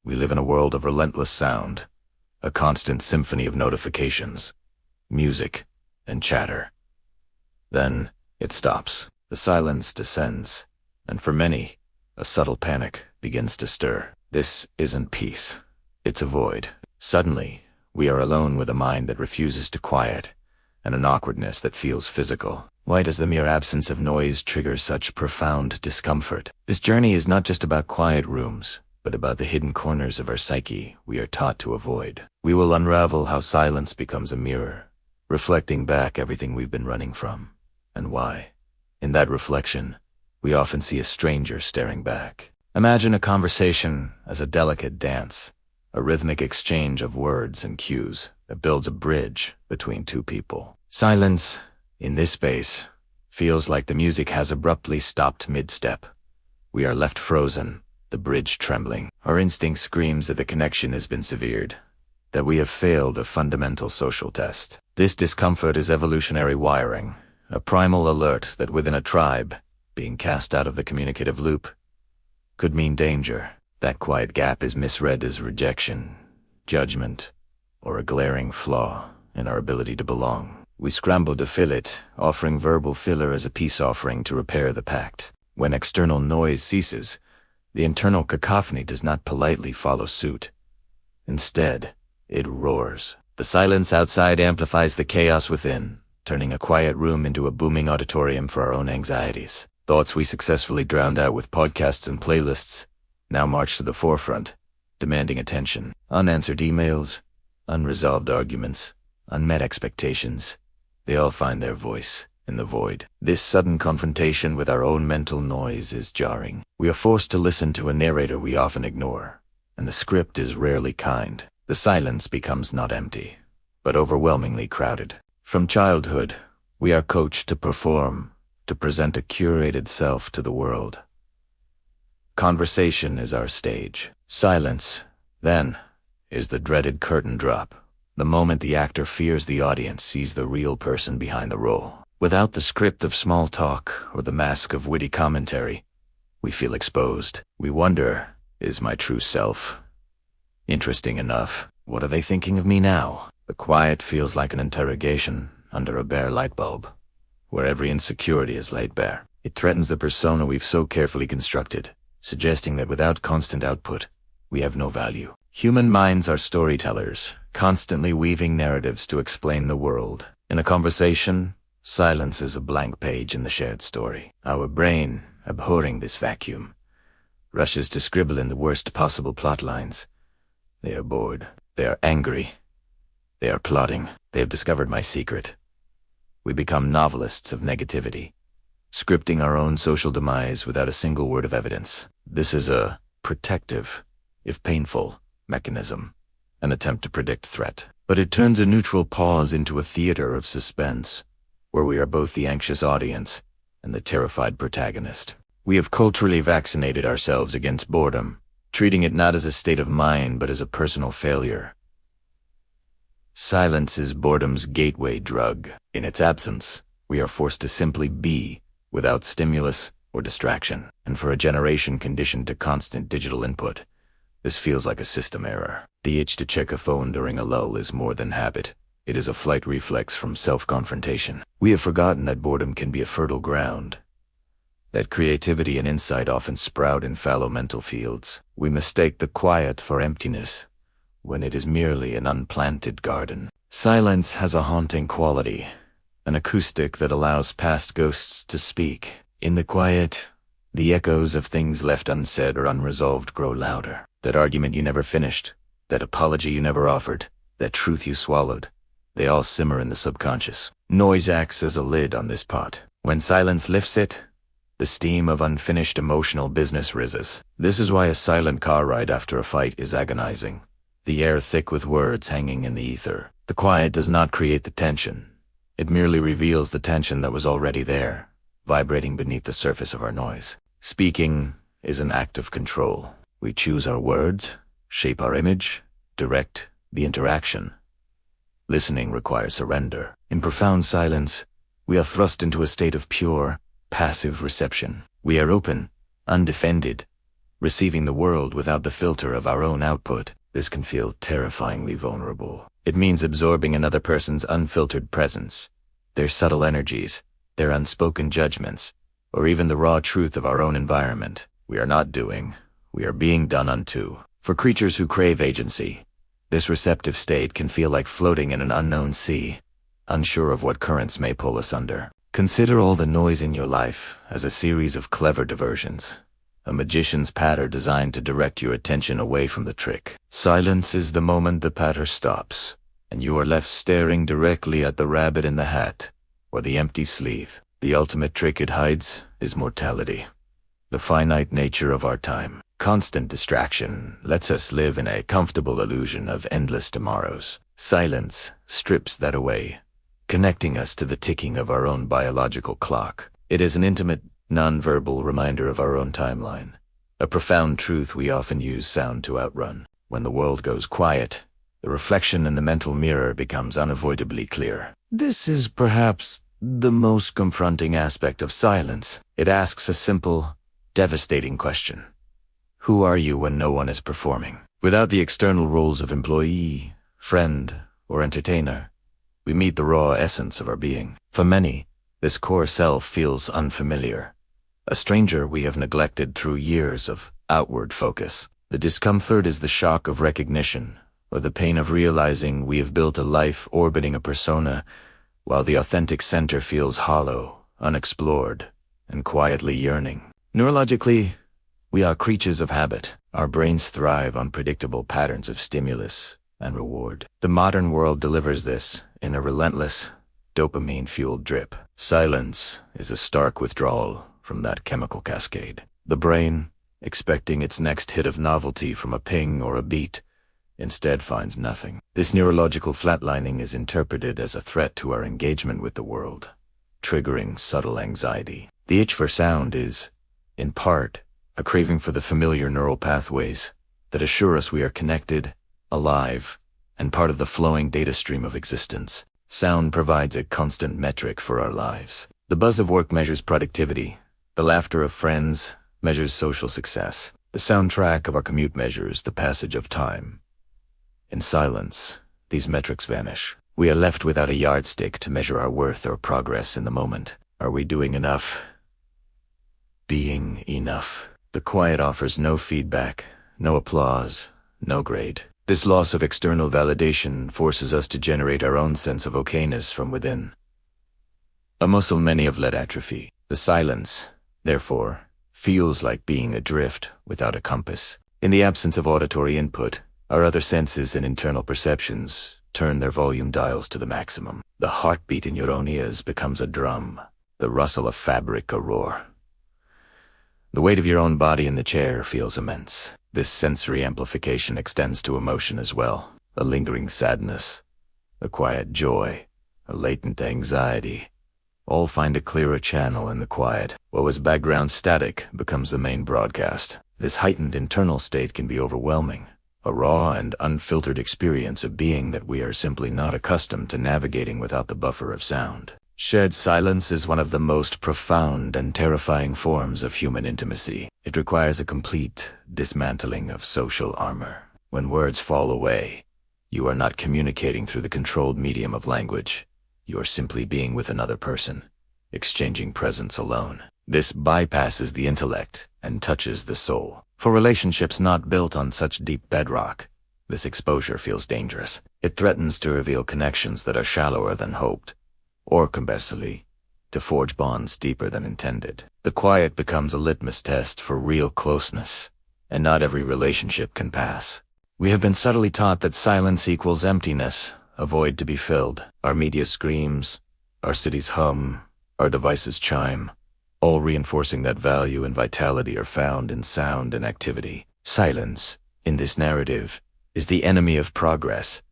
We live in a world of relentless sound, a constant symphony of notifications, music, and chatter. Then it stops. The silence descends, and for many, a subtle panic begins to stir. This isn't peace. It's a void. Suddenly, we are alone with a mind that refuses to quiet, and an awkwardness that feels physical. Why does the mere absence of noise trigger such profound discomfort? This journey is not just about quiet rooms, but about the hidden corners of our psyche we are taught to avoid. We will unravel how silence becomes a mirror, reflecting back everything we've been running from, and why. In that reflection, we often see a stranger staring back. Imagine a conversation as a delicate dance, a rhythmic exchange of words and cues that builds a bridge between two people. Silence, in this space, feels like the music has abruptly stopped mid-step. We are left frozen, the bridge trembling. Our instinct screams that the connection has been severed, that we have failed a fundamental social test. This discomfort is evolutionary wiring, a primal alert that within a tribe, being cast out of the communicative loop could mean danger. That quiet gap is misread as rejection, judgment, or a glaring flaw in our ability to belong. We scramble to fill it, offering verbal filler as a peace offering to repair the pact. When external noise ceases, the internal cacophony does not politely follow suit. Instead, it roars. The silence outside amplifies the chaos within, turning a quiet room into a booming auditorium for our own anxieties. Thoughts we successfully drowned out with podcasts and playlists now march to the forefront, demanding attention. Unanswered emails, unresolved arguments, unmet expectations, they all find their voice in the void. This sudden confrontation with our own mental noise is jarring. We are forced to listen to a narrator we often ignore, and the script is rarely kind. The silence becomes not empty, but overwhelmingly crowded. From childhood, we are coached to perform, to present a curated self to the world. Conversation is our stage. Silence, then, is the dreaded curtain drop. The moment the actor fears the audience sees the real person behind the role. Without the script of small talk or the mask of witty commentary, we feel exposed. We wonder, is my true self interesting enough? What are they thinking of me now? The quiet feels like an interrogation under a bare light bulb, where every insecurity is laid bare. It threatens the persona we've so carefully constructed, suggesting that without constant output, we have no value. Human minds are storytellers, constantly weaving narratives to explain the world. In a conversation, silence is a blank page in the shared story. Our brain, abhorring this vacuum, rushes to scribble in the worst possible plot lines. They are bored. They are angry. They are plotting. They have discovered my secret. We become novelists of negativity, scripting our own social demise without a single word of evidence. This is a protective, if painful, mechanism, an attempt to predict threat. But it turns a neutral pause into a theater of suspense, where we are both the anxious audience and the terrified protagonist. We have culturally vaccinated ourselves against boredom, treating it not as a state of mind but as a personal failure. Silence is boredom's gateway drug. In its absence, we are forced to simply be, without stimulus or distraction. And for a generation conditioned to constant digital input, this feels like a system error. The itch to check a phone during a lull is more than habit. It is a flight reflex from self-confrontation. We have forgotten that boredom can be a fertile ground, that creativity and insight often sprout in fallow mental fields. We mistake the quiet for emptiness, when it is merely an unplanted garden. Silence has a haunting quality, an acoustic that allows past ghosts to speak. In the quiet, the echoes of things left unsaid or unresolved grow louder. That argument you never finished, that apology you never offered, that truth you swallowed, they all simmer in the subconscious. Noise acts as a lid on this pot. When silence lifts it, the steam of unfinished emotional business rises. This is why a silent car ride after a fight is agonizing, the air thick with words hanging in the ether. The quiet does not create the tension. It merely reveals the tension that was already there, vibrating beneath the surface of our noise. Speaking is an act of control. We choose our words, shape our image, direct the interaction. Listening requires surrender. In profound silence, we are thrust into a state of pure, passive reception. We are open, undefended, receiving the world without the filter of our own output. This can feel terrifyingly vulnerable. It means absorbing another person's unfiltered presence, their subtle energies, their unspoken judgments, or even the raw truth of our own environment. We are not doing, we are being done unto. For creatures who crave agency, this receptive state can feel like floating in an unknown sea, unsure of what currents may pull us under. Consider all the noise in your life as a series of clever diversions, a magician's patter designed to direct your attention away from the trick. Silence is the moment the patter stops, and you are left staring directly at the rabbit in the hat, or the empty sleeve. The ultimate trick it hides is mortality, the finite nature of our time. Constant distraction lets us live in a comfortable illusion of endless tomorrows. Silence strips that away, connecting us to the ticking of our own biological clock. It is an intimate, non-verbal reminder of our own timeline, a profound truth we often use sound to outrun. When the world goes quiet, the reflection in the mental mirror becomes unavoidably clear. This is perhaps the most confronting aspect of silence. It asks a simple, devastating question. Who are you when no one is performing? Without the external roles of employee, friend, or entertainer, we meet the raw essence of our being. For many, this core self feels unfamiliar, a stranger we have neglected through years of outward focus. The discomfort is the shock of recognition, or the pain of realizing we have built a life orbiting a persona, while the authentic center feels hollow, unexplored, and quietly yearning. Neurologically, we are creatures of habit. Our brains thrive on predictable patterns of stimulus and reward. The modern world delivers this in a relentless, dopamine-fueled drip. Silence is a stark withdrawal from that chemical cascade. The brain, expecting its next hit of novelty from a ping or a beat, instead finds nothing. This neurological flatlining is interpreted as a threat to our engagement with the world, triggering subtle anxiety. The itch for sound is, in part, a craving for the familiar neural pathways that assure us we are connected, alive, and part of the flowing data stream of existence. Sound provides a constant metric for our lives. The buzz of work measures productivity. The laughter of friends measures social success. The soundtrack of our commute measures the passage of time. In silence, these metrics vanish. We are left without a yardstick to measure our worth or progress in the moment. Are we doing enough? Being enough. The quiet offers no feedback, no applause, no grade. This loss of external validation forces us to generate our own sense of okayness from within, a muscle many have let atrophy. The silence, therefore, feels like being adrift without a compass. In the absence of auditory input, our other senses and internal perceptions turn their volume dials to the maximum. The heartbeat in your own ears becomes a drum, the rustle of fabric a roar. The weight of your own body in the chair feels immense. This sensory amplification extends to emotion as well. A lingering sadness, a quiet joy, a latent anxiety. All find a clearer channel in the quiet. What was background static becomes the main broadcast. This heightened internal state can be overwhelming, a raw and unfiltered experience of being that we are simply not accustomed to navigating without the buffer of sound. Shared silence is one of the most profound and terrifying forms of human intimacy. It requires a complete dismantling of social armor. When words fall away, you are not communicating through the controlled medium of language. You are simply being with another person, exchanging presence alone. This bypasses the intellect and touches the soul. For relationships not built on such deep bedrock, this exposure feels dangerous. It threatens to reveal connections that are shallower than hoped, or conversely, to forge bonds deeper than intended. The quiet becomes a litmus test for real closeness, and not every relationship can pass. We have been subtly taught that silence equals emptiness, a void to be filled. Our media screams, our cities hum, our devices chime, all reinforcing that value and vitality are found in sound and activity. Silence, in this narrative, is the enemy of progress,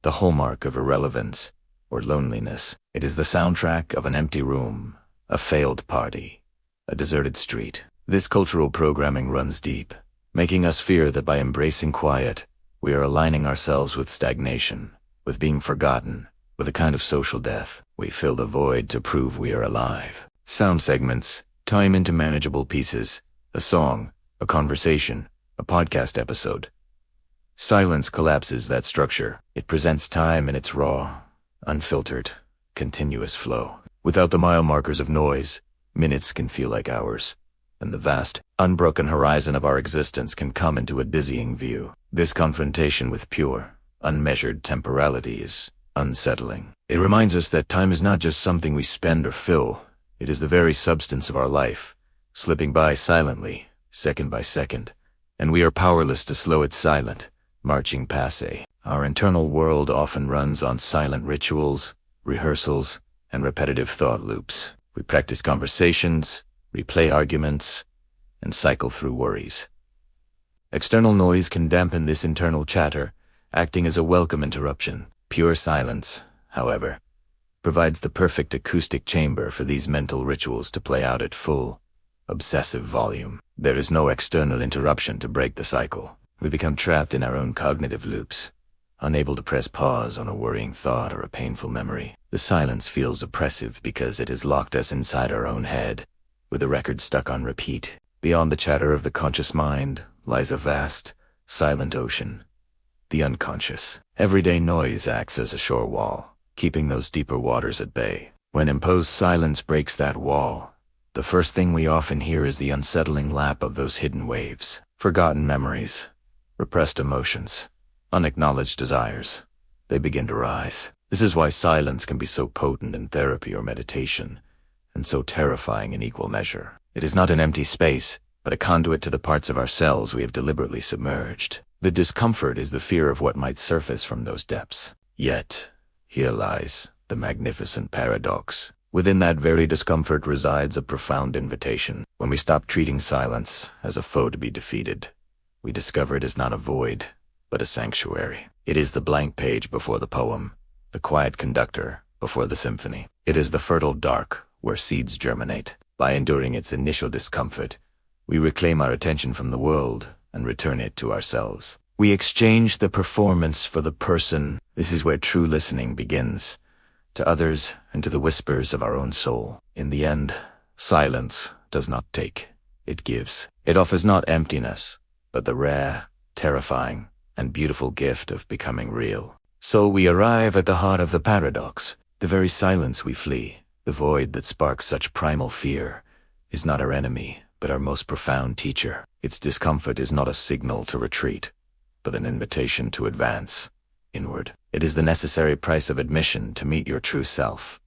the hallmark of irrelevance or loneliness. It is the soundtrack of an empty room, a failed party, a deserted street. This cultural programming runs deep, making us fear that by embracing quiet, we are aligning ourselves with stagnation, with being forgotten, with a kind of social death. We fill the void to prove we are alive. Sound segments, time into manageable pieces, a song, a conversation, a podcast episode. Silence collapses that structure. It presents time in its raw, unfiltered, continuous flow. Without the mile markers of noise, minutes can feel like hours, and the vast, unbroken horizon of our existence can come into a dizzying view. This confrontation with pure, unmeasured temporality is unsettling. It reminds us that time is not just something we spend or fill. It is the very substance of our life, slipping by silently, second by second, and we are powerless to slow it silent, marching passé. Our internal world often runs on silent rituals, rehearsals, and repetitive thought loops. We practice conversations, replay arguments, and cycle through worries. External noise can dampen this internal chatter, acting as a welcome interruption. Pure silence, however, provides the perfect acoustic chamber for these mental rituals to play out at full, obsessive volume. There is no external interruption to break the cycle. We become trapped in our own cognitive loops, unable to press pause on a worrying thought or a painful memory. The silence feels oppressive because it has locked us inside our own head, with the record stuck on repeat. Beyond the chatter of the conscious mind lies a vast, silent ocean, the unconscious. Everyday noise acts as a shore wall, keeping those deeper waters at bay. When imposed silence breaks that wall, the first thing we often hear is the unsettling lap of those hidden waves. Forgotten memories, repressed emotions, unacknowledged desires. They begin to rise. This is why silence can be so potent in therapy or meditation, and so terrifying in equal measure. It is not an empty space, but a conduit to the parts of ourselves we have deliberately submerged. The discomfort is the fear of what might surface from those depths. Yet, here lies the magnificent paradox. Within that very discomfort resides a profound invitation. When we stop treating silence as a foe to be defeated, we discover it is not a void, but a sanctuary. It is the blank page before the poem, the quiet conductor before the symphony. It is the fertile dark where seeds germinate. By enduring its initial discomfort, we reclaim our attention from the world and return it to ourselves. We exchange the performance for the person. This is where true listening begins, to others and to the whispers of our own soul. In the end, silence does not take, it gives. It offers not emptiness, but the rare, terrifying, and beautiful gift of becoming real. So we arrive at the heart of the paradox. The very silence we flee, the void that sparks such primal fear, is not our enemy, but our most profound teacher. Its discomfort is not a signal to retreat, but an invitation to advance inward. It is the necessary price of admission to meet your true self,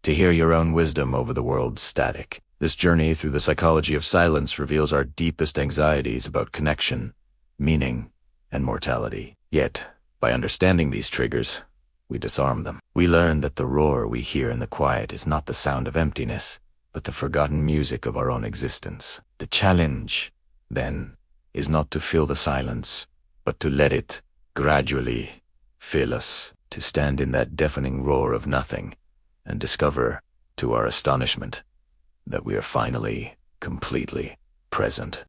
to hear your own wisdom over the world's static. This journey through the psychology of silence reveals our deepest anxieties about connection, meaning, and mortality. Yet, by understanding these triggers, we disarm them. We learn that the roar we hear in the quiet is not the sound of emptiness, but the forgotten music of our own existence. The challenge, then, is not to fill the silence, but to let it gradually fill us, to stand in that deafening roar of nothing and discover, to our astonishment, that we are finally, completely present.